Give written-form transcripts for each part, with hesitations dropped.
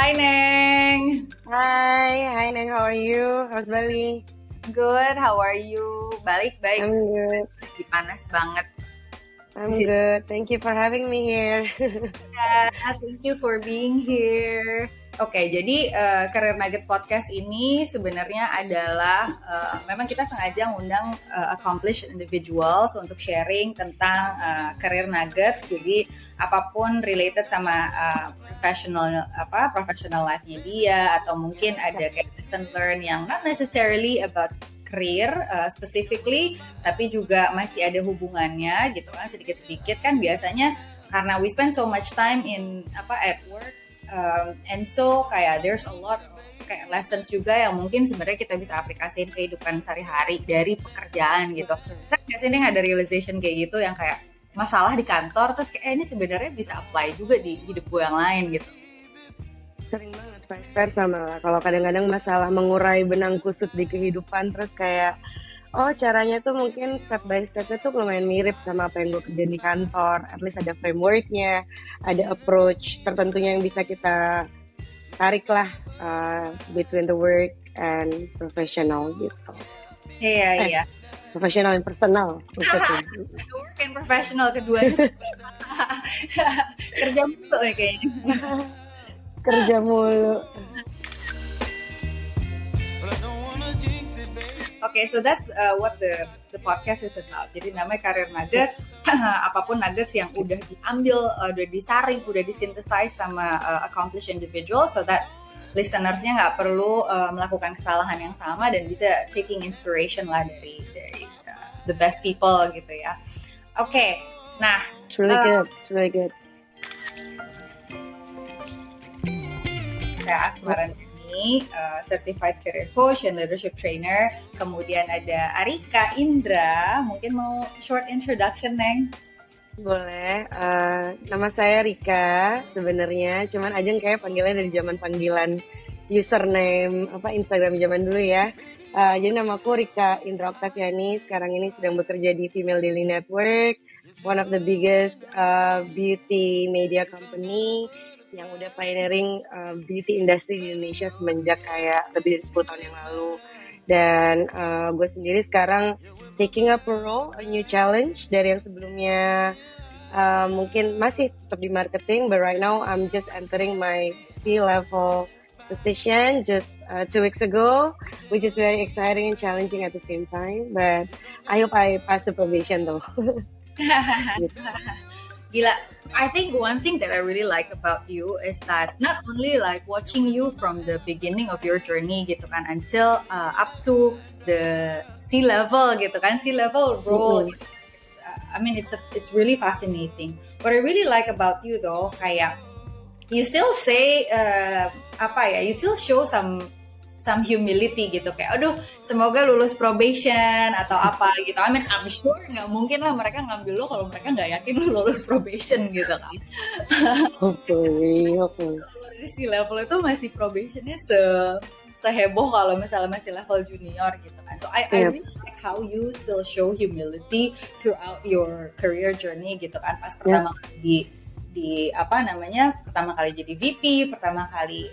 Hai Neng. Hi Neng, how are you? How's Bali? Good, how are you? Baik. I'm good. Lagi panas banget di I'm sini. good. Thank you for having me here. Thank you for being here. Oke, jadi Career Nugget Podcast ini sebenarnya adalah memang kita sengaja ngundang accomplished individuals untuk sharing tentang career nuggets. Jadi apapun related sama professional life-nya dia, atau mungkin ada kayak lesson learn yang not necessarily about career specifically, tapi juga masih ada hubungannya gitu kan, sedikit-sedikit kan biasanya karena we spend so much time in at work. And so kayak there's a lot of kayak lessons juga yang mungkin sebenarnya kita bisa aplikasiin kehidupan sehari-hari dari pekerjaan gitu. Saya nggak sih ada realization kayak gitu yang kayak masalah di kantor terus kayak ini sebenarnya bisa apply juga di hidup gue yang lain gitu. Sering banget vice versa malah. Kalau kadang-kadang masalah mengurai benang kusut di kehidupan, terus kayak caranya tuh mungkin step by stepnya tuh lumayan mirip sama apa yang gue kerjain di kantor. At least ada frameworknya, ada approach tertentunya yang bisa kita tarik lah between the work and professional gitu. Iya. Professional and personal. Work and professional keduanya kerja mulu nih kayaknya. Kerja mulu. Okay, so that's what the podcast is about. Jadi namanya Career Nuggets, apapun nuggets yang udah diambil, udah disaring, udah disynthesize sama accomplished individual, so that listenersnya nggak perlu melakukan kesalahan yang sama dan bisa taking inspiration lah dari the best people gitu ya. Okay, nah. It's really good. Saya Asmaran ini certified career coach and leadership trainer. Kemudian ada Arika Indra. Mungkin mau short introduction, Neng? Boleh. Nama saya Rika sebenarnya. Cuman Ajeng kayak panggilnya dari zaman panggilan username Instagram zaman dulu ya. Jadi namaku Rika Indra Oktaviani. Sekarang ini sedang bekerja di Female Daily Network, one of the biggest beauty media company yang udah pioneering beauty industry di Indonesia semenjak kayak lebih dari 10 tahun yang lalu. Dan gue sendiri sekarang taking up a role, a new challenge dari yang sebelumnya mungkin masih tetap di marketing, but right now I'm just entering my C-level position just 2 weeks ago, which is very exciting and challenging at the same time. But I hope I pass the probation though. Gila, I think one thing that I really like about you is that not only like watching you from the beginning of your journey gitu kan, until up to the C-level gitu kan, C-level role. Gitu. It's really fascinating. What I really like about you though, kayak you still say you still show some humility gitu, kayak aduh semoga lulus probation atau apa gitu. I'm sure nggak mungkin lah mereka ngambil lo kalau mereka nggak yakin lo lulus probation gitu kan. Okay. Di C-level itu masih probationnya seheboh kalau misalnya masih level junior gitu kan. So I really like how you still show humility throughout your career journey gitu kan. Pas pertama kali pertama kali jadi VP, pertama kali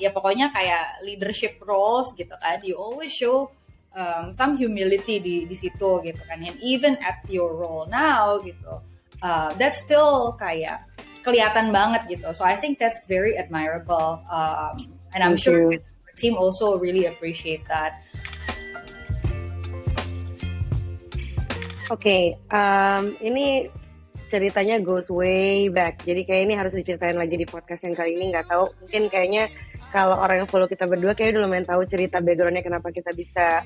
pokoknya kayak leadership roles gitu kan, you always show some humility di situ gitu kan, and even at your role now gitu, that's still kayak kelihatan banget gitu. So I think that's very admirable, and I'm sure the team also really appreciate that. Okay, ini ceritanya goes way back. Jadi kayak ini harus diceritain lagi di podcast yang kali ini. Nggak tahu, mungkin kayaknya kalau orang yang follow kita berdua kayaknya udah lumayan tahu cerita backgroundnya kenapa kita bisa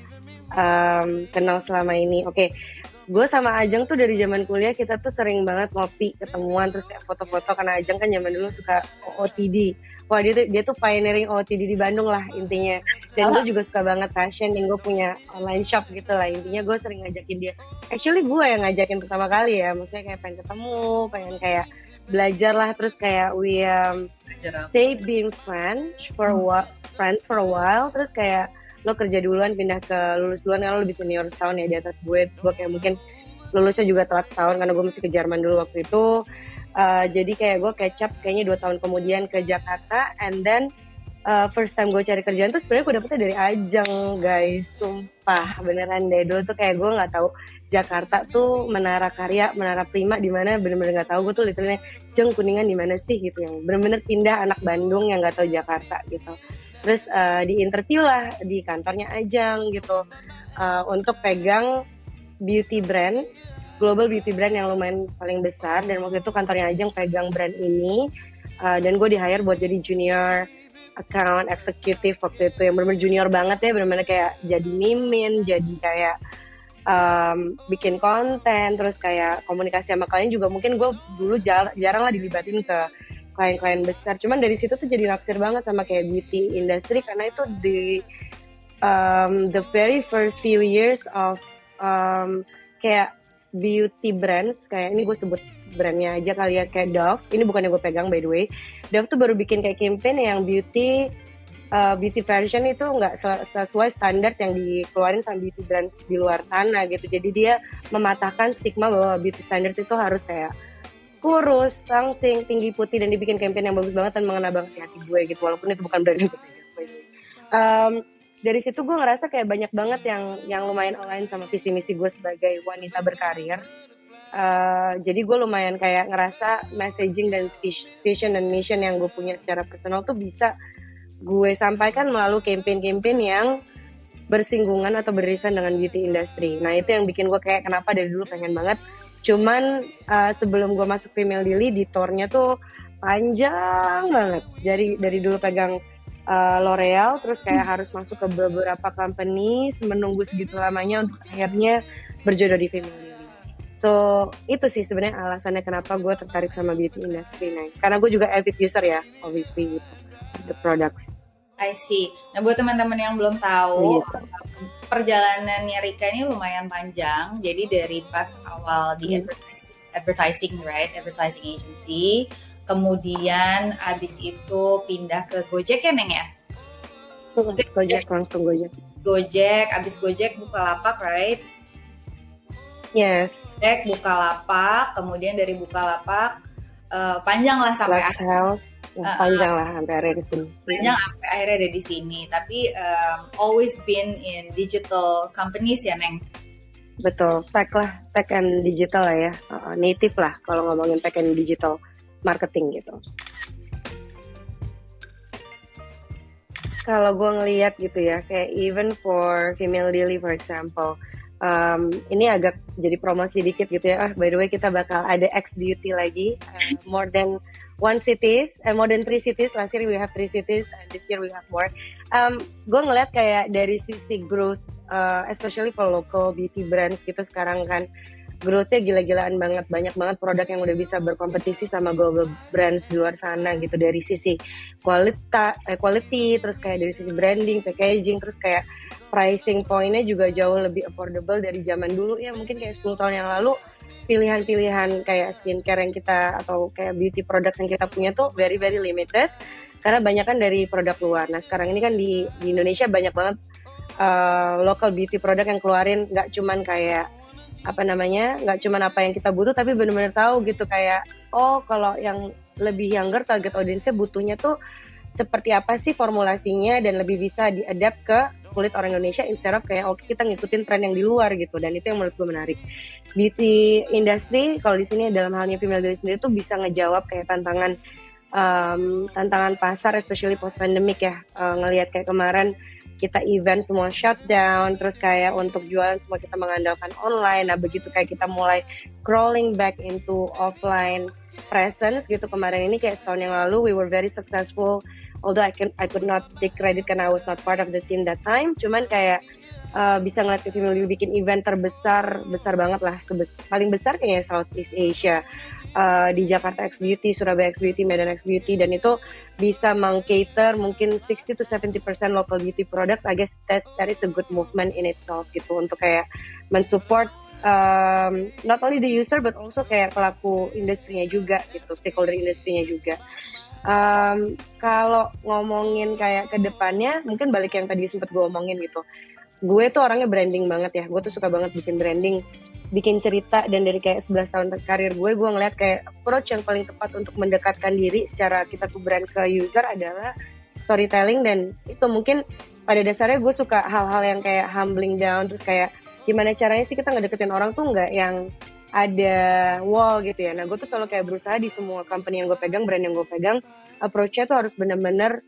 kenal selama ini. Oke, gue sama Ajeng tuh dari zaman kuliah kita tuh sering banget ngopi, ketemuan, terus kayak foto-foto, karena Ajeng kan zaman dulu suka OOTD. Wah, dia tuh pioneering OOTD di Bandung lah intinya. Dan gue juga suka banget fashion, dan gue punya online shop gitu lah. Intinya gue sering ngajakin dia. Actually gue yang ngajakin pertama kali ya. Maksudnya kayak pengen ketemu, pengen kayak belajar lah. Terus kayak we stay being friends for a while. Terus kayak lo kerja duluan, pindah ke lulus duluan, kan lo lebih senior setahun ya di atas gue. Terus gue kayak mungkin lulusnya juga telat setahun karena gue mesti ke Jerman dulu waktu itu. Jadi kayak gue catch up kayaknya 2 tahun kemudian ke Jakarta, and then first time gue cari kerjaan tuh sebenarnya gue dapetnya dari Ajeng, guys, sumpah beneran deh. Dulu tuh kayak gue nggak tahu Jakarta tuh Menara Karya, Menara Prima di mana, bener-bener nggak tahu. Gue tuh literally Jeng, Kuningan di mana sih gitu, yang bener-bener pindah anak Bandung yang nggak tahu Jakarta gitu. Terus di interview lah di kantornya Ajeng gitu, untuk pegang beauty brand, global beauty brand yang lumayan paling besar, dan waktu itu kantornya Ajeng pegang brand ini, dan gue di hire buat jadi junior account executive waktu itu, yang benar-benar junior banget ya, benar-benar kayak jadi mimin, jadi kayak bikin konten, terus kayak komunikasi sama klien juga. Mungkin gue dulu jarang lah dilibatin ke klien-klien besar, cuman dari situ tuh jadi naksir banget sama kayak beauty industry, karena itu the very first few years of kayak beauty brands, kayak ini gue sebut brandnya aja kali ya, kayak Dove. Ini bukan yang gue pegang by the way. Dove tuh baru bikin kayak campaign yang beauty version itu nggak sesuai standar yang dikeluarin sama beauty brands di luar sana gitu. Jadi dia mematahkan stigma bahwa beauty standard itu harus kayak kurus, langsing, tinggi, putih, dan dibikin campaign yang bagus banget dan mengena banget di hati gue gitu. Walaupun itu bukan brand yang gue pegang by the way. Dari situ gue ngerasa kayak banyak banget yang lumayan align sama visi misi gue sebagai wanita berkarir. Jadi gue lumayan kayak ngerasa messaging dan vision dan mission yang gue punya secara personal tuh bisa gue sampaikan melalui campaign-campaign yang bersinggungan atau beririsan dengan beauty industry. Nah itu yang bikin gue kayak kenapa dari dulu pengen banget. Cuman sebelum gue masuk Female Daily, detournya tuh panjang banget. Dari dulu pegang L'Oreal, terus kayak harus masuk ke beberapa company, menunggu segitu lamanya untuk akhirnya berjodoh di Female Daily. So itu sih sebenarnya alasannya kenapa gue tertarik sama beauty industry. Nah, karena gue juga avid user ya, obviously gitu, the products. I see. Nah buat teman-teman yang belum tahu, perjalanannya Rika ini lumayan panjang. Jadi dari pas awal di advertising, right, advertising agency, kemudian abis itu pindah ke Gojek ya Neng ya? Gojek, langsung Gojek. Gojek, abis Gojek Bukalapak, right? Yes. Gojek, Bukalapak, kemudian dari Bukalapak panjang lah sampai panjang lah sampai akhirnya di sini. Panjang sampai akhirnya ada di sini. Tapi always been in digital companies ya Neng? Betul, tech and digital lah ya, native lah kalau ngomongin tech and digital marketing gitu. Kalau gue ngelihat gitu ya, kayak even for Female Daily for example, ini agak jadi promosi dikit gitu ya. By the way kita bakal ada X Beauty lagi, more than 3 cities. Last year we have 3 cities, and this year we have more. Gue ngeliat kayak dari sisi growth, especially for local beauty brands gitu sekarang kan, growth-nya gila-gilaan banget. Banyak banget produk yang udah bisa berkompetisi sama global brands di luar sana gitu. Dari sisi quality, terus kayak dari sisi branding, packaging, terus kayak pricing point-nya juga jauh lebih affordable dari zaman dulu ya. Mungkin kayak 10 tahun yang lalu pilihan-pilihan kayak skincare yang kita, atau kayak beauty products yang kita punya tuh very very limited karena banyak kan dari produk luar. Nah sekarang ini kan di Indonesia banyak banget local beauty product yang keluarin, nggak cuman kayak nggak cuman apa yang kita butuh, tapi benar-benar tahu gitu kayak, oh kalau yang lebih younger target audience-nya butuhnya tuh seperti apa sih formulasinya, dan lebih bisa diadapt ke kulit orang Indonesia instead of kayak oke kita ngikutin tren yang di luar gitu. Dan itu yang menurut gue menarik. Beauty industry kalau di sini dalam halnya Female Daily sendiri tuh bisa ngejawab kayak tantangan pasar, especially post pandemic ya. Ngelihat kayak kemarin kita event semua shutdown, terus kayak untuk jualan semua kita mengandalkan online. Nah begitu kayak kita mulai crawling back into offline presence gitu kemarin ini, kayak setahun yang lalu we were very successful, although I could not take credit karena I was not part of the team that time. Cuman kayak bisa ngeliat Female Daily bikin event besar banget lah, paling besar kayaknya Southeast Asia, di Jakarta X Beauty, Surabaya X Beauty, Medan X Beauty, dan itu bisa meng-cater mungkin 60-70% local beauty products. I guess that is a good movement in itself gitu, untuk kayak mensupport not only the user but also kayak pelaku industrinya juga gitu, stakeholder industrinya juga. Kalau ngomongin kayak ke depannya, mungkin balik yang tadi sempat gue omongin gitu, gue tuh orangnya branding banget ya, gue tuh suka banget bikin branding bikin cerita, dan dari kayak 11 tahun karir gue ngeliat kayak approach yang paling tepat untuk mendekatkan diri secara kita tuh brand ke user adalah storytelling. Dan itu mungkin pada dasarnya gue suka hal-hal yang kayak humbling down, terus kayak gimana caranya sih kita ngedeketin orang tuh nggak yang ada wall gitu ya. Nah gue tuh selalu kayak berusaha di semua company yang gue pegang, brand yang gue pegang, approach-nya tuh harus bener-bener,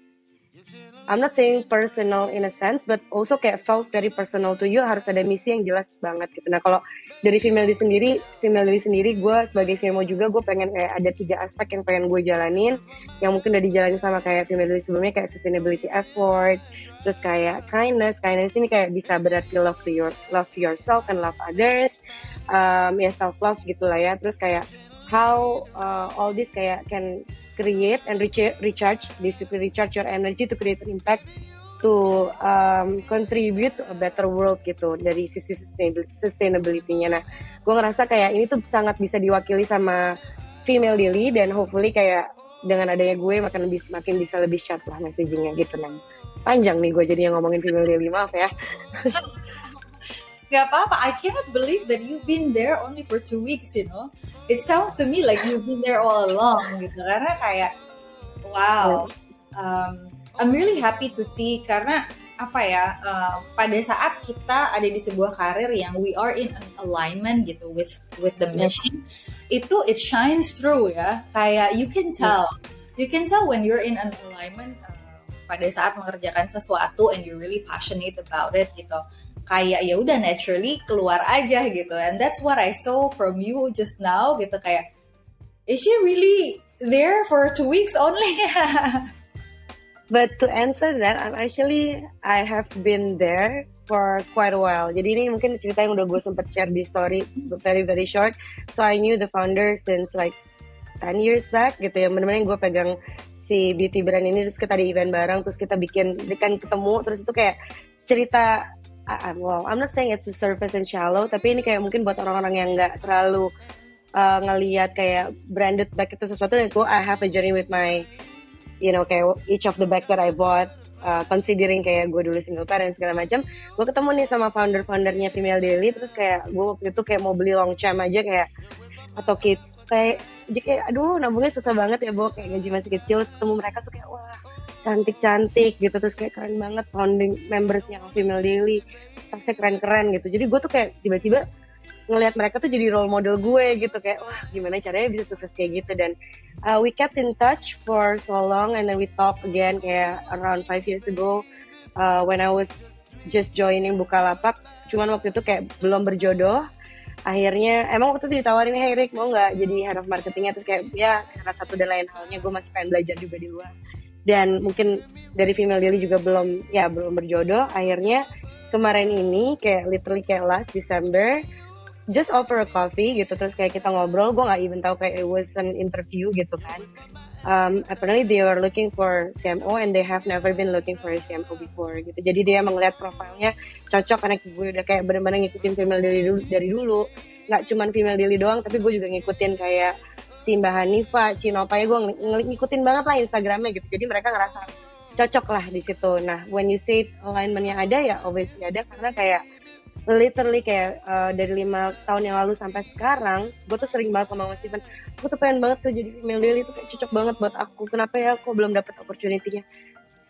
I'm not saying personal in a sense, but also kayak felt very personal to you, harus ada misi yang jelas banget gitu. Nah kalau dari Female Daily sendiri, gue sebagai CMO juga, gue pengen kayak ada 3 aspek yang pengen gue jalanin, yang mungkin udah dijalanin sama kayak Female Daily sebelumnya, kayak sustainability effort, terus kayak kindness ini kayak bisa berarti love to yourself and love others, ya self love gitulah ya. Terus kayak how all this kayak can create and recharge, basically recharge your energy to create an impact to contribute to a better world gitu dari sisi sustainability-nya. Nah, gue ngerasa kayak ini tuh sangat bisa diwakili sama Female Daily, dan hopefully kayak dengan adanya gue makin bisa lebih sharp lah messaging-nya gitu. Nah, panjang nih gue jadi yang ngomongin Female Daily, maaf ya. Gak apa-apa, I cannot believe that you've been there only for 2 weeks, you know. It sounds to me like you've been there all along gitu, karena kayak wow, I'm really happy to see, karena apa ya, pada saat kita ada di sebuah karir yang we are in an alignment gitu with the mission, itu it shines through ya, kayak you can tell when you're in an alignment pada saat mengerjakan sesuatu and you're really passionate about it gitu. Kayak ya udah naturally keluar aja gitu, and that's what I saw from you just now gitu, kayak is she really there for 2 weeks only? But to answer that, I have been there for quite a while. Jadi ini mungkin cerita yang udah gue sempet share di story, very very short. So I knew the founder since like 10 years back gitu ya, bener-bener gue pegang si beauty brand ini, terus kita di event bareng, terus kita bikin ketemu, terus itu kayak cerita. Well, I'm not saying it's a surface and shallow, tapi ini kayak mungkin buat orang-orang yang nggak terlalu ngelihat kayak branded bag itu sesuatu yang I have a journey with my, you know, kayak each of the bag that I bought, considering kayak gue dulu single parent segala macam. Gue ketemu nih sama founder-foundernya Female Daily, terus kayak gue waktu itu kayak mau beli Longchamp aja kayak, atau Kids Pay, jadi kayak aduh nabungnya susah banget ya, Bo, kayak gaji masih kecil. Terus ketemu mereka tuh kayak wah cantik-cantik gitu, terus kayak keren banget founding membersnya Female Daily, terus tasnya keren-keren gitu. Jadi gue tuh kayak tiba-tiba ngelihat mereka tuh jadi role model gue gitu, kayak wah gimana caranya bisa sukses kayak gitu. Dan we kept in touch for so long, and then we talk again kayak around 5 years ago when I was just joining Bukalapak. Cuman waktu itu kayak belum berjodoh. Akhirnya emang waktu itu ditawarin, hey Rick mau nggak jadi head of marketingnya, terus kayak ya karena satu dan lain halnya gue masih pengen belajar juga di luar, dan mungkin dari Female Daily juga belum berjodoh. Akhirnya kemarin ini kayak literally kayak last December just offer a coffee gitu, terus kayak kita ngobrol. Gue nggak even tahu kayak it was an interview gitu kan. Apparently they were looking for CMO and they have never been looking for a CMO before gitu. Jadi dia melihat profilnya cocok, karena gue udah kayak benar-benar ngikutin Female Daily dari dulu. Nggak cuman Female Daily doang, tapi gue juga ngikutin kayak si Mbak Hanifa, Cinopa ya, gue ngikutin banget lah Instagramnya gitu. Jadi mereka ngerasa cocok lah di situ. Nah, when you say alignment-nya ada, ya obviously ada, karena kayak literally kayak dari 5 tahun yang lalu sampai sekarang, gue tuh sering banget ngomong sama Steven, gue tuh pengen banget tuh jadi Female Daily, itu kayak cocok banget buat aku. Kenapa ya aku belum dapet opportunity-nya?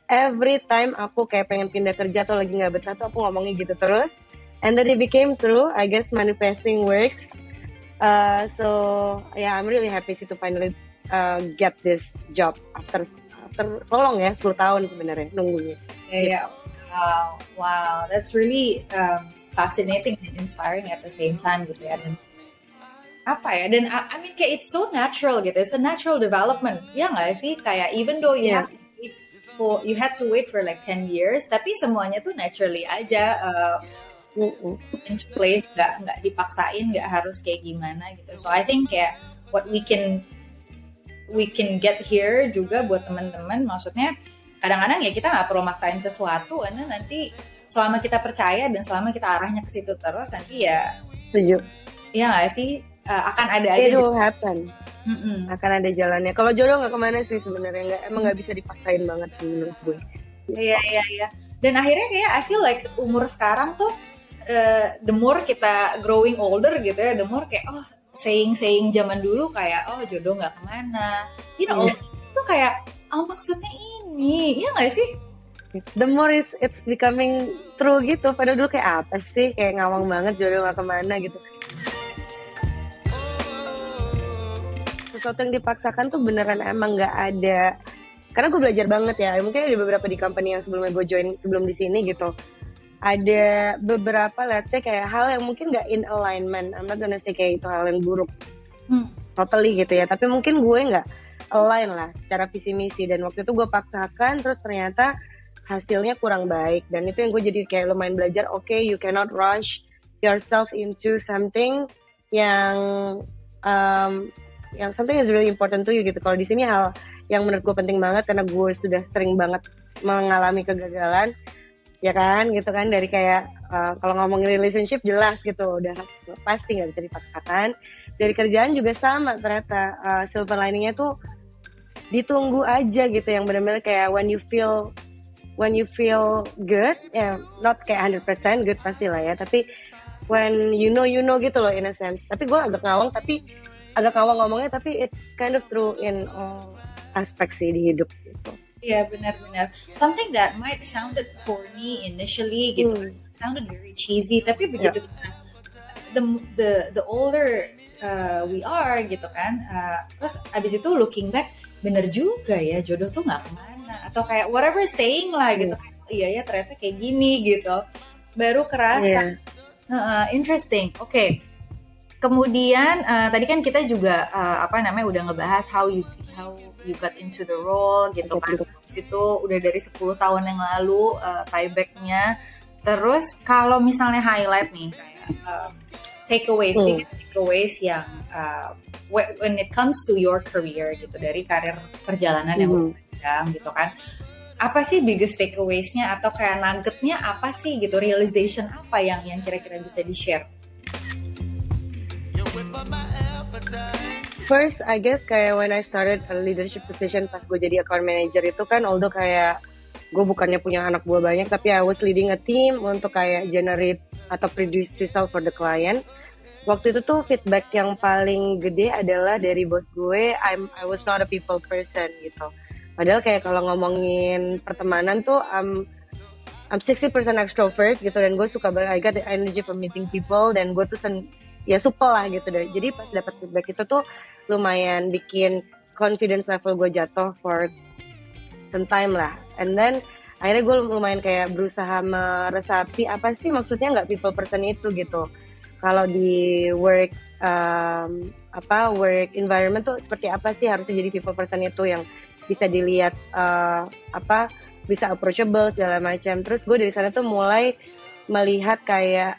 Every time aku kayak pengen pindah kerja atau lagi nggak betah tuh aku ngomongnya gitu terus. And then it became true. I guess manifesting works. So yeah, I'm really happy to finally get this job after so long ya, 10 tahun sebenarnya nunggunya. Yeah. Wow, that's really fascinating and inspiring at the same time gitu ya. Dan apa ya, dan I mean kayak it's so natural gitu, it's a natural development ya nggak sih, kayak even though you had to wait for like 10 years, tapi semuanya tuh naturally aja in place, nggak dipaksain, nggak harus kayak gimana gitu. So I think kayak what we can get here juga buat teman-teman, maksudnya kadang-kadang ya kita nggak perlu maksain sesuatu, karena nanti selama kita percaya dan selama kita arahnya ke situ terus, nanti ya setuju ya nggak sih, akan ada aja. It will happen. Akan ada jalannya. Kalau jodoh nggak kemana sih sebenarnya, emang nggak bisa dipaksain banget sih menurut gue. Iya. Dan akhirnya kayak I feel like umur sekarang tuh the more kita growing older gitu ya, the more kayak saying zaman dulu kayak jodoh nggak kemana, itu kayak maksudnya ini, ya nggak sih? The more it's becoming true gitu. Padahal dulu kayak apa sih, kayak ngawang banget jodoh gak kemana gitu. Sesuatu yang dipaksakan tuh beneran emang gak ada. Karena gue belajar banget ya. Mungkin ada beberapa di company yang sebelumnya gue join sebelum di sini gitu. Ada beberapa let's say kayak hal yang mungkin gak in alignment. I'm not gonna say kayak itu hal yang buruk totally gitu ya. Tapi mungkin gue gak align lah secara visi misi. Dan waktu itu gue paksakan, terus ternyata hasilnya kurang baik. Dan itu yang gue jadi kayak lumayan belajar, okay, you cannot rush yourself into something yang something is really important to you gitu. Kalau di sini hal yang menurut gue penting banget, karena gue sudah sering banget mengalami kegagalan, ya kan, gitu kan. Dari kayak kalau ngomongin relationship jelas gitu, udah pasti nggak bisa dipaksakan. Dari kerjaan juga sama ternyata, silver liningnya tuh ditunggu aja gitu, yang benar-benar kayak when you feel good, ya not kayak 100% good pastilah ya, tapi when you know gitu loh in a sense. Tapi gue agak ngawang ngomongnya, tapi it's kind of true in all aspek sih di hidup gitu. Iya, benar-benar. Something that might sounded corny initially gitu, sounded very cheesy, tapi begitu the older we are gitu kan, terus abis itu looking back, bener juga ya, jodoh tuh nggak kemana, atau kayak whatever saying lah gitu. Iya ya, ternyata kayak gini gitu, baru kerasa. Interesting. Oke. Kemudian tadi kan kita juga udah ngebahas how you got into the role gitu kan. Itu udah dari 10 tahun yang lalu tieback-nya. Terus kalau misalnya highlight nih kayak biggest takeaways yang when it comes to your career gitu, dari karir perjalanan yang panjang gitu kan. Apa sih biggest takeaways-nya, atau kayak nugget-nya apa sih gitu, realization apa yang kira-kira bisa di-share? First, I guess kayak when I started a leadership position pas gue jadi account manager itu kan, although kayak gue bukannya punya anak buah banyak, tapi I was leading a team untuk kayak generate atau produce result for the client. Waktu itu tuh feedback yang paling gede adalah dari bos gue, I was not a people person gitu. Padahal kayak kalau ngomongin pertemanan tuh I'm 60% extrovert gitu, dan gue suka banget, I got the energy for meeting people, dan gue tuh supel lah gitu. Jadi pas dapat feedback itu tuh lumayan bikin confidence level gue jatuh for some time lah. And then akhirnya gue lumayan kayak berusaha meresapi apa sih maksudnya nggak people person itu gitu. Kalau di work environment tuh seperti apa sih harusnya jadi people person itu, yang bisa dilihat bisa approachable segala macam. Terus gue dari sana tuh mulai melihat kayak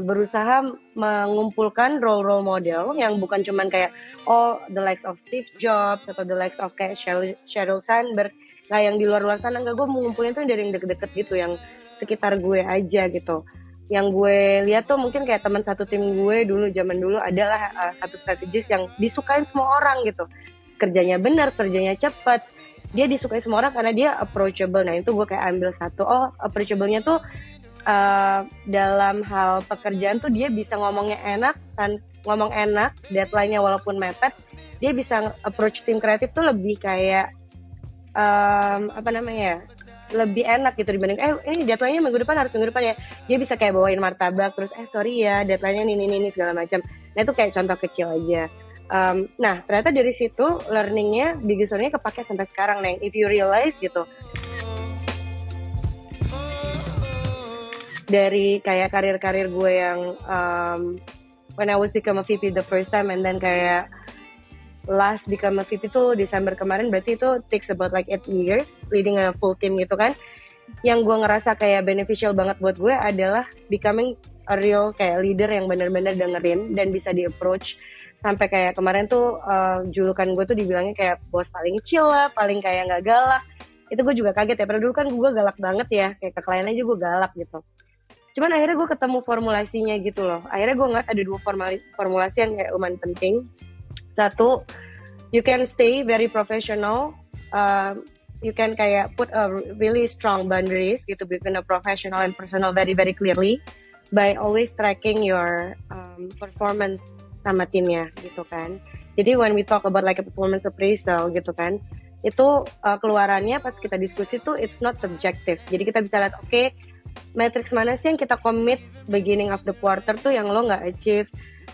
berusaha mengumpulkan role model yang bukan cuman kayak the likes of Steve Jobs atau the likes of kayak Sheryl Sandberg. Nah, yang di luar sana enggak, gue mengumpulin tuh dari yang deket-deket gitu, yang sekitar gue aja gitu. Yang gue lihat tuh mungkin kayak teman satu tim gue zaman dulu adalah satu strategis yang disukain semua orang gitu. Kerjanya benar, kerjanya cepat. Dia disukai semua orang karena dia approachable. Nah, itu gue kayak ambil satu. Approachable-nya tuh dalam hal pekerjaan tuh dia bisa ngomong enak, deadline-nya walaupun mepet, dia bisa approach tim kreatif tuh lebih kayak lebih enak gitu dibanding ini deadline-nya minggu depan ya. Dia bisa kayak bawain martabak, terus sorry ya deadline-nya ini segala macam. Nah, itu kayak contoh kecil aja. Nah, ternyata dari situ learning-nya, biggest learning-nya kepake sampai sekarang, Neng. If you realize gitu, dari kayak karir gue yang when I was become a VP the first time, and then kayak last become a VP tuh Desember kemarin, berarti itu takes about like 8 years leading a full team gitu kan. Yang gue ngerasa kayak beneficial banget buat gue adalah becoming a real kayak leader yang benar-benar dengerin dan bisa di approach. Sampai kayak kemarin tuh julukan gue tuh dibilangnya kayak bos paling chill lah, paling kayak nggak galak. Itu gue juga kaget ya, padahal dulu kan gue galak banget ya, kayak ke klien aja gue galak gitu. Cuman akhirnya gue ketemu formulasinya gitu loh. Akhirnya gue ngeliat ada 2 formulasi yang kayak lumayan penting. Satu, you can stay very professional, you can kayak put a really strong boundaries gitu between a professional and personal very very clearly. by always tracking your performance sama timnya gitu kan. Jadi when we talk about like a performance appraisal gitu kan, itu keluarannya pas kita diskusi tuh it's not subjective. Jadi kita bisa lihat oke, matrix mana sih yang kita commit beginning of the quarter tuh yang lo nggak achieve,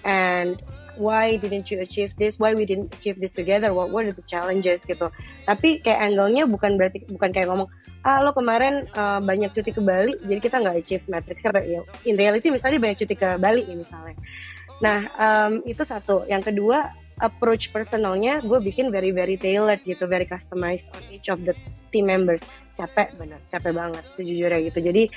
and why didn't you achieve this, why we didn't achieve this together, what were the challenges gitu. Tapi kayak angle-nya bukan kayak ngomong lo kemarin banyak cuti ke Bali jadi kita nggak achieve matrixnya. In reality misalnya banyak cuti ke Bali nih misalnya. Nah itu satu. Yang kedua, approach personalnya gue bikin very very tailored gitu, very customized on each of the team members. Capek banget sejujurnya gitu. Jadi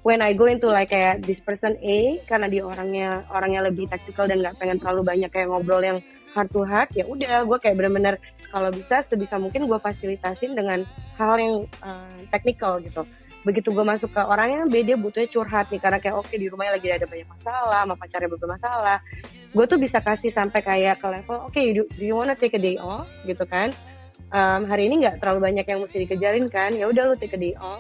when I go into like kayak this person A, karena dia orangnya lebih tactical dan nggak pengen terlalu banyak kayak ngobrol yang heart to heart, ya udah gue kayak bener-bener kalau bisa sebisa mungkin gue fasilitasin dengan hal yang technical gitu. Begitu gue masuk ke orangnya B, dia butuhnya curhat nih karena kayak oke, di rumahnya lagi ada banyak masalah, sama pacarnya bermasalah. Gue tuh bisa kasih sampai kayak ke level oke, do you wanna take a day off gitu kan. Hari ini nggak terlalu banyak yang mesti dikejarin kan, ya udah lu take a day off,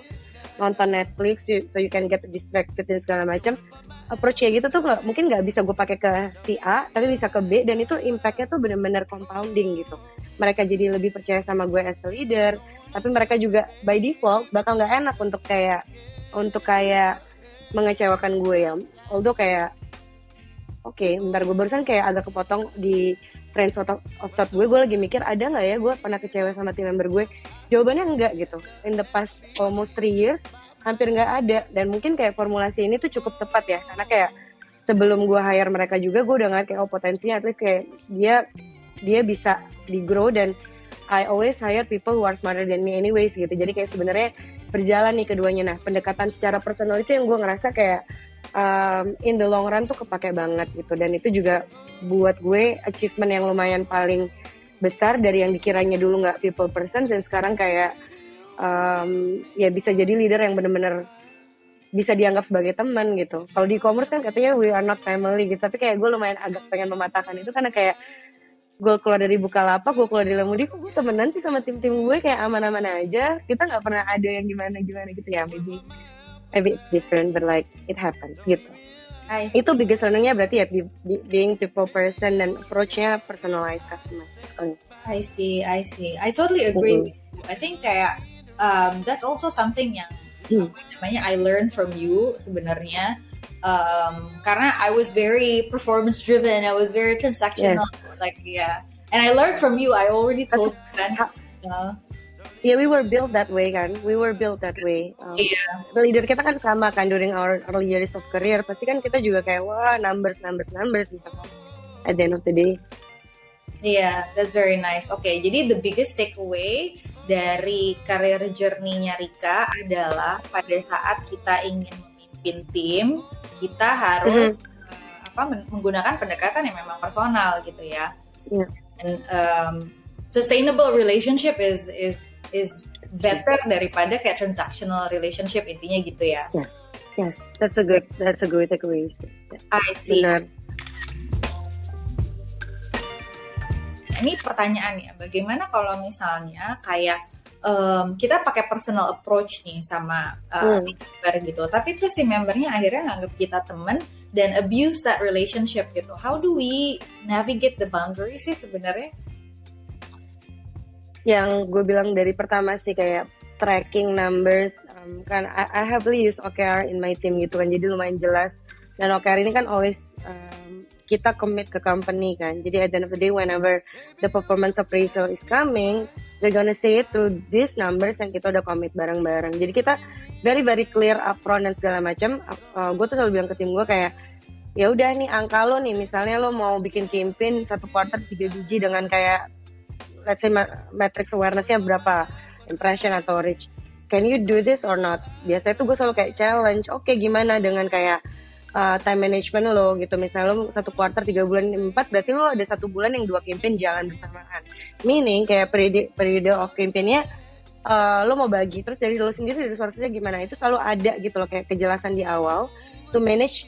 nonton Netflix so you can get distracted dan segala macam. Approach kayak gitu tuh mungkin nggak bisa gue pakai ke si A, tapi bisa ke B, dan itu impactnya tuh bener-bener compounding gitu. Mereka jadi lebih percaya sama gue as a leader, tapi mereka juga by default bakal nggak enak untuk kayak mengecewakan gue ya. Although kayak oke, bentar, gue barusan kayak agak kepotong di train of thought gue lagi mikir ada nggak ya gue pernah kecewa sama team member gue. Jawabannya enggak gitu. In the past almost 3 years hampir nggak ada, dan mungkin kayak formulasi ini tuh cukup tepat ya, karena kayak sebelum gue hire mereka juga gue udah ngeliat kayak potensinya at least kayak dia bisa di grow, dan I always hire people who are smarter than me anyways gitu. Jadi kayak sebenarnya berjalan nih keduanya. Nah pendekatan secara personal itu yang gue ngerasa kayak in the long run tuh kepake banget gitu, dan itu juga buat gue achievement yang lumayan paling besar dari yang dikiranya dulu nggak people person, dan sekarang kayak ya bisa jadi leader yang benar-benar bisa dianggap sebagai teman gitu. Kalau di e-commerce kan katanya we are not family gitu, tapi kayak gue lumayan agak pengen mematahkan itu karena kayak gue keluar dari Bukalapak, gue keluar dari Lemudi, kok gue temenan sih sama tim-tim gue kayak aman-aman aja, kita nggak pernah ada yang gimana-gimana gitu ya. Maybe it's different, but like it happens gitu. Itu biggest learningnya berarti ya being people person dan approach-nya personalized customer. I see. I totally agree with you. I think kayak that's also something yang namanya I learned from you sebenarnya. Karena I was very performance driven, I was very transactional, like and I learned from you. I already told you kan. We were built that way kan. Leader kita kan sama kan during our early years of career. Pasti kan kita juga kayak wah numbers gitu. At the end of the day. Yeah, that's very nice. Okay, jadi the biggest takeaway dari career journey-nya Rika adalah pada saat kita ingin memimpin tim, kita harus menggunakan pendekatan yang memang personal gitu ya. Yeah. And sustainable relationship is better daripada kayak transactional relationship, intinya gitu ya. Yes, that's a good takeaway. I see. Benar. Ini pertanyaannya, bagaimana kalau misalnya kayak kita pakai personal approach nih sama member gitu, tapi terus si membernya akhirnya nganggap kita temen dan abuse that relationship gitu. How do we navigate the boundaries sih sebenarnya? Yang gue bilang dari pertama sih kayak tracking numbers, kan I heavily use OKR in my team gitu kan, jadi lumayan jelas. Dan OKR ini kan always kita commit ke company kan. Jadi at the end of the day, whenever the performance appraisal is coming, they're gonna say it through these numbers yang kita udah commit bareng-bareng. Jadi kita very very clear upfront dan segala macam. Gue tuh selalu bilang ke tim gue kayak, ya udah nih angka lo nih, misalnya lo mau bikin campaign 1 quarter 3 biji dengan kayak let's say matrix awareness-nya berapa, impression atau reach. Can you do this or not? Biasanya tuh gue selalu kayak challenge. Oke, gimana dengan kayak time management lo gitu. Misalnya lo 1 quarter 3 bulan 4, berarti lo ada 1 bulan yang 2 campaign jalan bersamaan. Meaning kayak periode of campaign-nya lo mau bagi, terus dari lo sendiri resource-nya gimana, itu selalu ada gitu loh, kayak kejelasan di awal to manage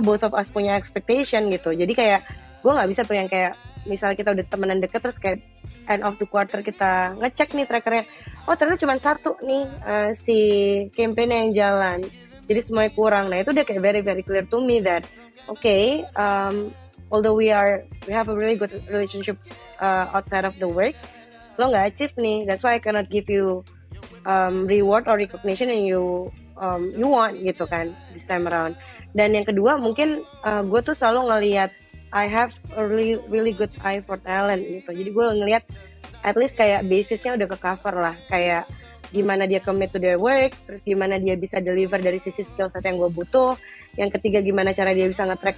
both of us punya expectation gitu. Jadi kayak gue nggak bisa tuh yang kayak misalnya kita udah temenan deket terus kayak end of the quarter kita ngecek nih trackernya, oh ternyata cuma 1 nih si campaign yang jalan. jadi semuanya kurang. Nah itu udah kayak very very clear to me that okay, although we have a really good relationship outside of the work, lo nggak achieve nih, that's why I cannot give you reward or recognition and you want gitu kan this time around. Dan yang kedua mungkin gue tuh selalu ngelihat I have a really really good eye for talent gitu. Jadi gue ngelihat at least kayak basisnya udah ke cover lah, kayak gimana dia commit to their work, terus gimana dia bisa deliver dari sisi skill set yang gue butuh. Yang ketiga gimana cara dia bisa nge-track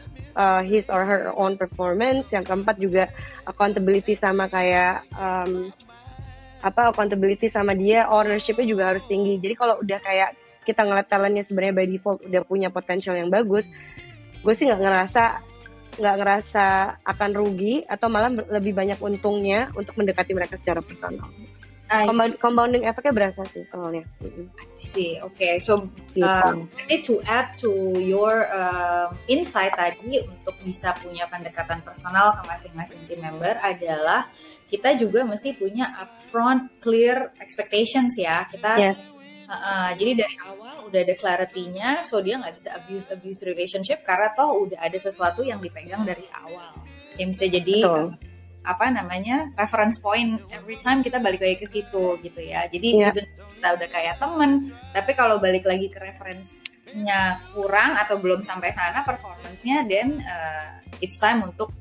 his or her own performance. Yang keempat juga accountability sama kayak accountability sama dia, ownership-nya juga harus tinggi. Jadi kalau udah kayak kita ngeliat talentnya sebenarnya by default udah punya potensial yang bagus, gue sih nggak ngerasa akan rugi atau malah lebih banyak untungnya untuk mendekati mereka secara personal. Compounding efeknya berasa sih soalnya. See, okay. So to add to your insight tadi untuk bisa punya pendekatan personal ke masing-masing team member adalah kita juga mesti punya upfront clear expectations ya. Kita jadi dari awal udah ada clarity-nya, so dia nggak bisa abuse relationship karena toh udah ada sesuatu yang dipegang dari awal. Yang bisa jadi reference point every time kita balik lagi ke situ gitu ya. Jadi kita udah kayak temen, tapi kalau balik lagi ke reference-nya kurang atau belum sampai sana performance-nya, then it's time untuk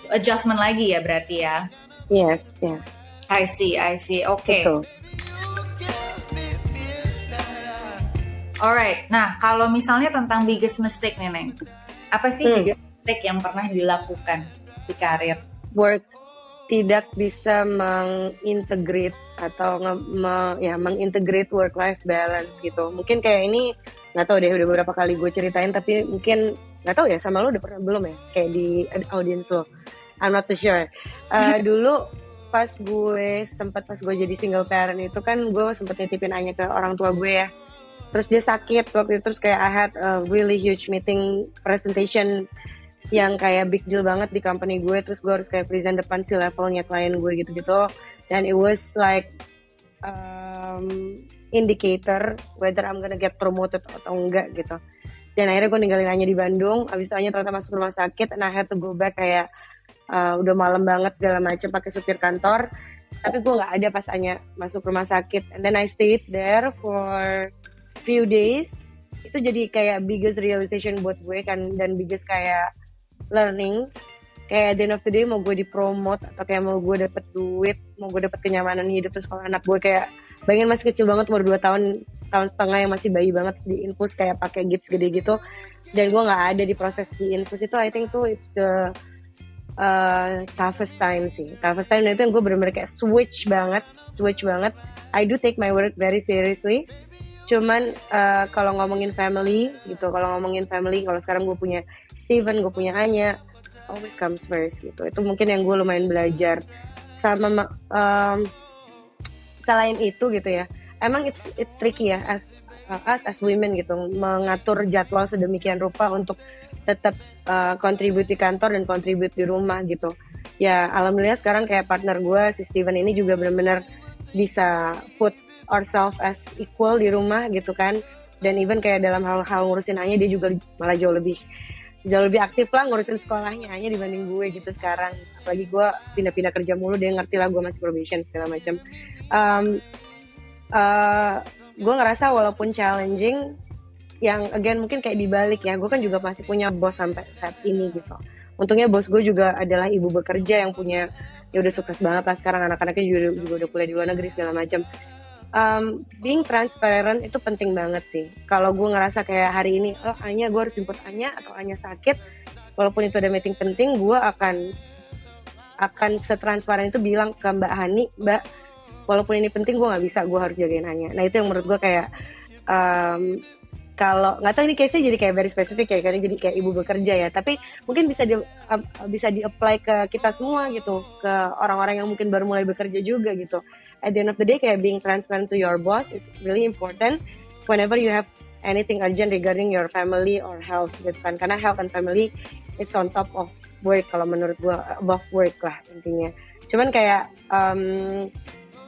adjustment lagi ya berarti ya. Yes. I see. Okay. Betul. Alright, nah kalau misalnya tentang biggest mistake nih Neng, apa sih biggest mistake yang pernah dilakukan di karir? Work tidak bisa mengintegrate atau mengintegrate work-life balance gitu. Mungkin kayak ini nggak tahu deh, udah beberapa kali gue ceritain, tapi mungkin nggak tahu ya sama lo udah pernah belum ya kayak di audience lo. I'm not too sure. Dulu pas gue jadi single parent itu kan gue sempet nitipin Anya ke orang tua gue ya. Terus dia sakit waktu itu, terus kayak I had a really huge meeting presentation yang kayak big deal banget di company gue, terus gue harus kayak present depan si levelnya klien gue gitu-gitu, dan it was like indicator whether I'm gonna get promoted atau enggak gitu. Dan akhirnya gue ninggalin Anya di Bandung, abis itu Anya ternyata masuk rumah sakit, and I had to go back kayak udah malam banget segala macam pakai supir kantor, tapi gue nggak ada pas Anya masuk rumah sakit, and then I stayed there for few days. Itu jadi kayak biggest realization buat gue kan, dan biggest kayak learning, kayak at the end of the day mau gue dipromote atau kayak mau gue dapet duit, mau gue dapet kenyamanan hidup, terus kalau anak gue kayak bayangin masih kecil banget, umur 2 tahun, setahun setengah yang masih bayi banget, terus diinfus kayak pakai gips gede gitu, dan gue nggak ada di proses diinfus itu, I think tuh it's the toughest time sih. Toughest time itu yang gue bener-bener kayak switch banget. I do take my work very seriously. Cuman kalau ngomongin family, kalau sekarang gue punya Steven, gue punya Anya, always comes first gitu. Itu mungkin yang gue lumayan belajar. Sama selain itu gitu ya, emang it's tricky ya as women gitu, mengatur jadwal sedemikian rupa untuk tetap contribute di kantor dan contribute di rumah gitu. Ya alhamdulillah sekarang kayak partner gue si Steven ini juga benar-benar bisa put ourselves as equal di rumah gitu kan, dan even kayak dalam hal-hal ngurusin Anya dia juga malah jauh lebih aktif lah ngurusin sekolahnya Anya dibanding gue gitu sekarang. Apalagi gue pindah-pindah kerja mulu, dia ngerti lah gue masih probation segala macam. Gue ngerasa walaupun challenging, yang again mungkin kayak dibalik ya, gue kan juga masih punya bos sampai saat ini gitu. Untungnya bos gue juga adalah ibu bekerja yang punya, ya udah sukses banget lah sekarang, anak-anaknya juga udah kuliah di luar negeri segala macam. Being transparent itu penting banget sih. Kalau gue ngerasa kayak hari ini, Anya gue harus jemput Anya atau Anya sakit, walaupun itu ada meeting penting, gue akan setransparan itu bilang ke Mbak Hani, Mbak, walaupun ini penting gue nggak bisa, gue harus jagain Anya. Nah itu yang menurut gue kayak kalau nggak tahu ini case-nya jadi kayak very spesifik ya, karena jadi kayak ibu bekerja ya, tapi mungkin bisa di apply ke kita semua gitu, ke orang-orang yang mungkin baru mulai bekerja juga gitu. At the end of the day kayak being transparent to your boss is really important whenever you have anything urgent regarding your family or health gitu kan, karena health and family it's on top of work kalau menurut gue, above work lah intinya. Cuman kayak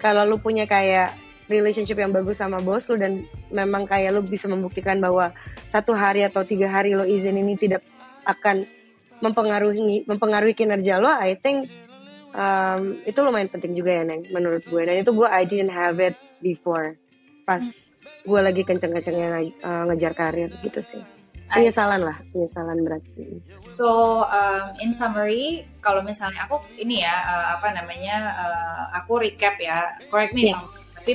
kalau lu punya kayak relationship yang bagus sama bos lu dan memang kayak lu bisa membuktikan bahwa 1 hari atau 3 hari lo izin ini tidak akan mempengaruhi kinerja lo, I think itu lumayan penting juga ya Neng menurut gue. Dan itu I didn't have it before pas gue lagi kenceng-kencengnya ngejar karir gitu sih. Penyesalan berarti. So in summary, kalau misalnya aku ini ya aku recap ya, correct me if I'm wrong, tapi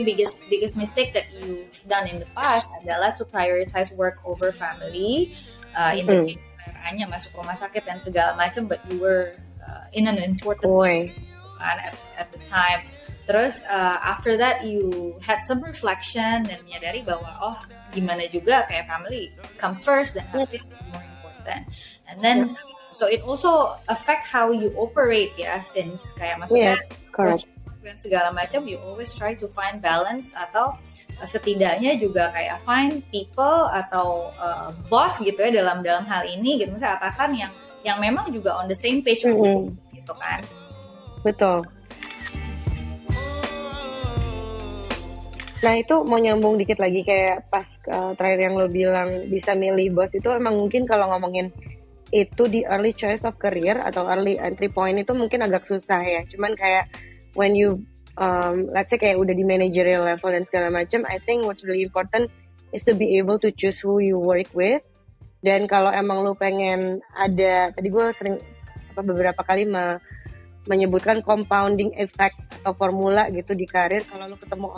biggest mistake that you've done in the past adalah to prioritize work over family. In the case hanya masuk rumah sakit dan segala macam, but you were in an important at the time. Terus after that you had some reflection dan menyadari bahwa gimana juga kayak family comes first dan habis itu more important. And then so it also affect how you operate ya, since kayak maksudnya dan segala macam, you always try to find balance atau setidaknya juga kayak find people atau boss gitu ya dalam hal ini gitu, misalnya atasan yang memang juga on the same page gitu kan. Betul. Nah itu mau nyambung dikit lagi kayak pas terakhir yang lo bilang bisa milih bos, itu emang mungkin kalau ngomongin itu di early choice of career atau early entry point itu mungkin agak susah ya. Cuman kayak when you let's say kayak udah di managerial level dan segala macam, I think what's really important is to be able to choose who you work with. Dan kalau emang lo pengen ada, tadi gue sering beberapa kali menyebutkan compounding effect atau formula gitu di karir. Kalau lo ketemu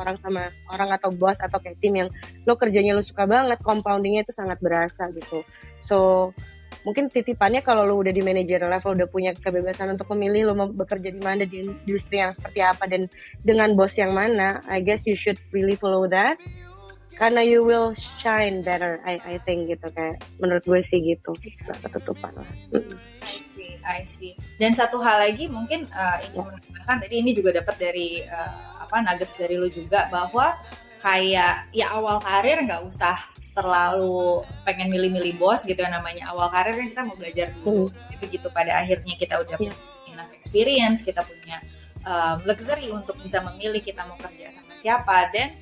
orang atau bos atau kayak tim yang lo kerjanya lo suka banget, compoundingnya itu sangat berasa gitu. So mungkin titipannya kalau lo udah di manager level, udah punya kebebasan untuk memilih lo mau bekerja di mana, di industri yang seperti apa dan dengan bos yang mana, I guess you should really follow that karena you will shine better, I think gitu, kayak menurut gue sih gitu. Gak ketutupan lah. I see. Dan satu hal lagi mungkin ini menambahkan, tadi ini juga dapat dari nuggets dari lu juga, bahwa kayak ya awal karir nggak usah terlalu pengen milih-milih bos gitu ya, namanya awal karir kan kita mau belajar dulu. Begitu pada akhirnya kita udah punya enough experience, kita punya luxury untuk bisa memilih kita mau kerja sama siapa, dan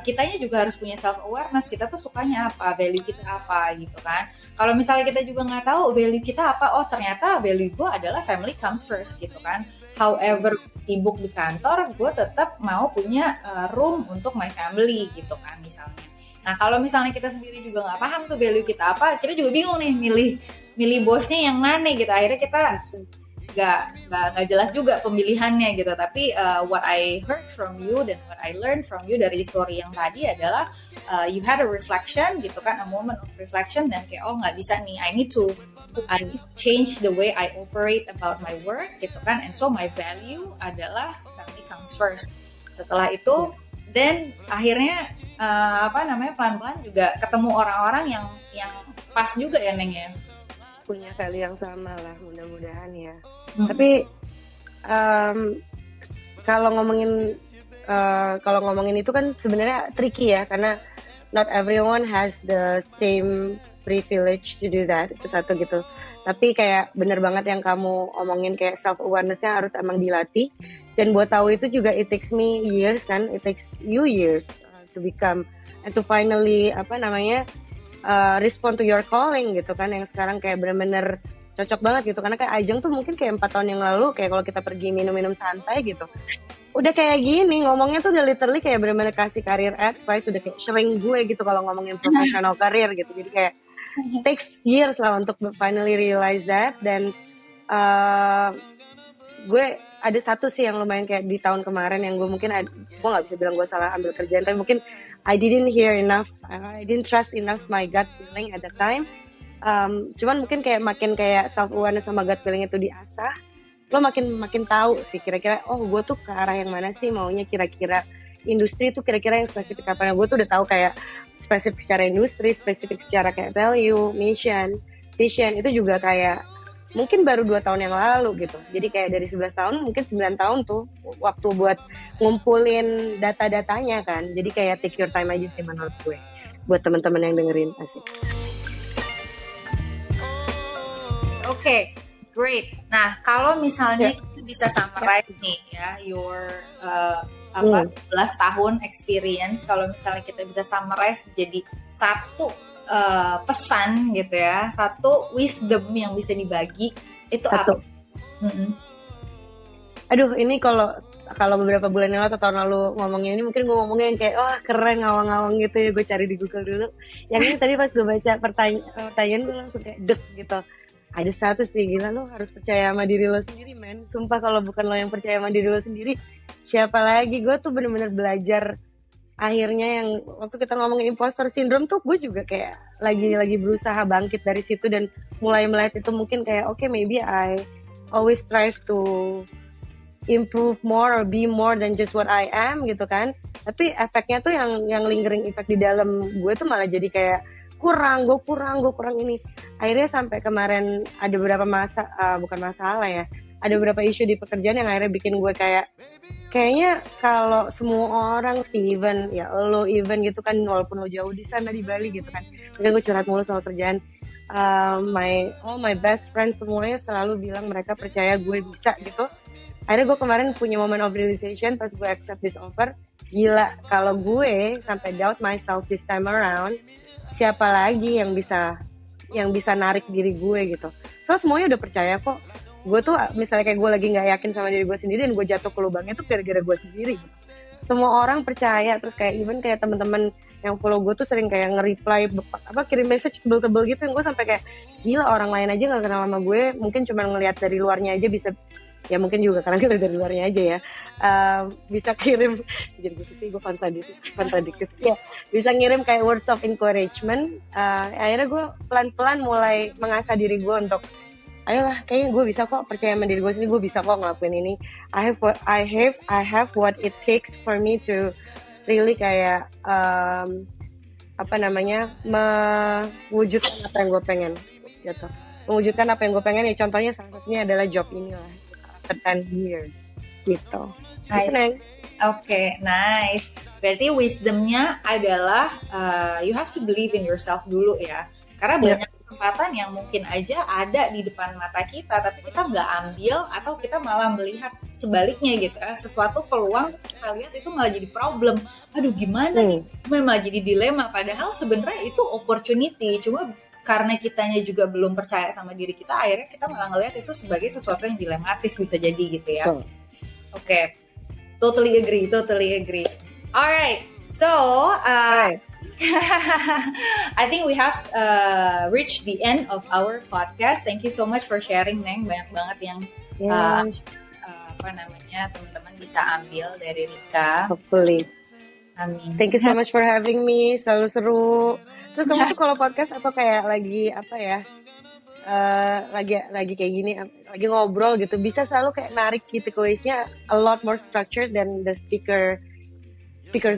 kitanya juga harus punya self awareness, kita tuh sukanya apa, value kita apa gitu kan. Kalau misalnya kita juga nggak tahu value kita apa, ternyata value gue adalah family comes first gitu kan. However sibuk di kantor, gue tetap mau punya room untuk my family gitu kan misalnya. Nah kalau misalnya kita sendiri juga nggak paham tuh value kita apa, kita juga bingung nih milih bosnya yang mana gitu. Akhirnya kita nggak jelas juga pemilihannya gitu. Tapi what I heard from you dan what I learned from you dari story yang tadi adalah you had a reflection gitu kan, a moment of reflection, dan kayak nggak bisa nih, I need to change the way I operate about my work gitu kan, and so my value adalah family comes first. Setelah itu then akhirnya pelan-pelan juga ketemu orang-orang yang pas juga ya Neng ya, punya value yang sama lah mudah-mudahan ya. Tapi kalau ngomongin itu kan sebenarnya tricky ya, karena not everyone has the same privilege to do that, itu satu gitu. Tapi kayak bener banget yang kamu omongin, kayak self awareness-nya harus emang dilatih. Dan buat tahu itu juga it takes me years kan, it takes you years to become and to finally respond to your calling gitu kan, yang sekarang kayak bener-bener cocok banget gitu. Karena kayak Ajeng tuh mungkin kayak 4 tahun yang lalu, kayak kalau kita pergi minum-minum santai gitu, udah kayak gini ngomongnya tuh udah literally kayak bener-bener kasih career advice, udah kayak sharing gue gitu kalau ngomongin professional career gitu. Jadi kayak takes years lah untuk finally realize that. Dan gue ada satu sih yang lumayan kayak di tahun kemarin yang gue nggak bisa bilang gue salah ambil kerjaan, tapi mungkin I didn't hear enough, I didn't trust enough my gut feeling at the time. Cuman mungkin kayak makin kayak self awareness sama gut feeling itu diasah, lo makin tahu sih kira-kira gue tuh ke arah yang mana sih maunya, kira-kira industri itu kira-kira yang spesifik apa. Nah, gue tuh udah tahu kayak spesifik secara industri, spesifik secara kayak value, mission, vision, itu juga kayak mungkin baru 2 tahun yang lalu gitu. Jadi kayak dari 11 tahun mungkin 9 tahun tuh waktu buat ngumpulin data-datanya kan. Jadi kayak take your time aja sih menurut gue, buat teman-teman yang dengerin. Asik. Oke, great. Nah kalau misalnya kita bisa summarize nih ya, your 11 tahun experience, kalau misalnya kita bisa summarize jadi satu pesan gitu ya, satu wisdom yang bisa dibagi, itu Satu. apa? Aduh, ini kalau beberapa bulan yang lalu atau tahun lalu ngomongin ini, mungkin gue ngomongnya yang kayak, wah keren, ngawang-ngawang gitu ya, gue cari di Google dulu. Yang ini tadi pas gue baca pertanyaan gue langsung kayak dek gitu. Ada satu sih, gila, lo harus percaya sama diri lo sendiri, men. Sumpah kalau bukan lo yang percaya sama diri lo sendiri, siapa lagi? Gue tuh bener-bener belajar. Akhirnya yang waktu kita ngomongin imposter syndrome tuh, gue juga kayak lagi berusaha bangkit dari situ dan mulai melihat itu mungkin kayak, okay, maybe I always strive to improve more or be more than just what I am gitu kan. Tapi efeknya tuh yang lingering effect di dalam gue tuh malah jadi kayak gue kurang ini. Akhirnya sampai kemarin ada beberapa bukan masalah ya, ada beberapa isu di pekerjaan yang akhirnya bikin gue kayaknya kalau semua orang, Steven ya, lo even gitu kan, walaupun lo jauh di sana di Bali gitu kan, mungkin gue curhat mulu soal kerjaan. All my best friends semuanya selalu bilang mereka percaya gue bisa gitu. Akhirnya gue kemarin punya moment of realization pas gue accept this offer. Gila, kalau gue sampai doubt myself this time around, siapa lagi yang bisa narik diri gue gitu. Soalnya semuanya udah percaya kok. Gue tuh misalnya kayak gue lagi nggak yakin sama diri gue sendiri dan gue jatuh ke lubangnya tuh gara-gara gue sendiri. Semua orang percaya, terus kayak even kayak teman-teman yang follow gue tuh sering kayak nge-reply kirim message tebel-tebel gitu, yang gue sampai kayak gila, orang lain aja nggak kenal sama gue, mungkin cuma ngelihat dari luarnya aja bisa, ya mungkin juga karena kita dari luarnya aja ya, bisa kirim, jadi gitu sih gue kontradiktif ya, bisa ngirim kayak words of encouragement. Akhirnya gue pelan-pelan mulai mengasah diri gue untuk ayolah, kayaknya gue bisa kok, percaya sama diri gue sendiri, gue bisa kok ngelakuin ini. I have what it takes for me to really kayak mewujudkan apa yang gue pengen gitu. Mewujudkan apa yang gue pengen ya, contohnya salah satunya adalah job ini lah, after 10 years gitu. Nice. Oke, nice. Berarti wisdomnya adalah you have to believe in yourself dulu ya. Karena banyak kesempatan yang mungkin aja ada di depan mata kita, tapi kita nggak ambil, atau kita malah melihat sebaliknya gitu. Sesuatu peluang kita lihat itu malah jadi problem. Aduh, gimana nih? Malah jadi dilema. Padahal sebenarnya itu opportunity. Cuma karena kitanya juga belum percaya sama diri kita, akhirnya kita malah ngelihat itu sebagai sesuatu yang dilematis, bisa jadi gitu ya. Oke. Totally agree. Alright, so I think we have reached the end of our podcast. Thank you so much for sharing, Neng. Banyak banget yang teman-teman bisa ambil dari Rika. Hopefully. Amin. Thank you so much for having me. Selalu seru. Terus kamu tuh kalau podcast atau kayak lagi apa ya? Lagi kayak gini, lagi ngobrol gitu, bisa selalu kayak narik key takeaways-nya a lot more structured than the speakers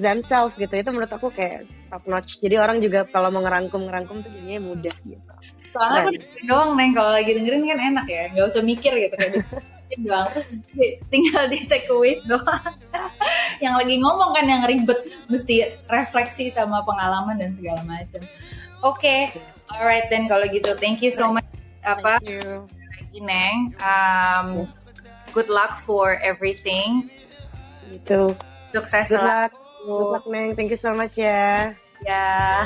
themselves gitu. Itu menurut aku kayak top notch. Jadi orang juga kalau mau ngerangkum tuh jadinya mudah gitu. Soalnya aku dengerin doang, Neng, kalau lagi dengerin kan enak ya, nggak usah mikir gitu kayak doang, terus tinggal di takeaways doang. Yang lagi ngomong kan yang ribet, mesti refleksi sama pengalaman dan segala macam. Oke. Alright then, kalau gitu thank you so much lagi, Neng. Good luck for everything. Gitu. Sukses. Good luck, Neng. Thank you so much ya. Ya.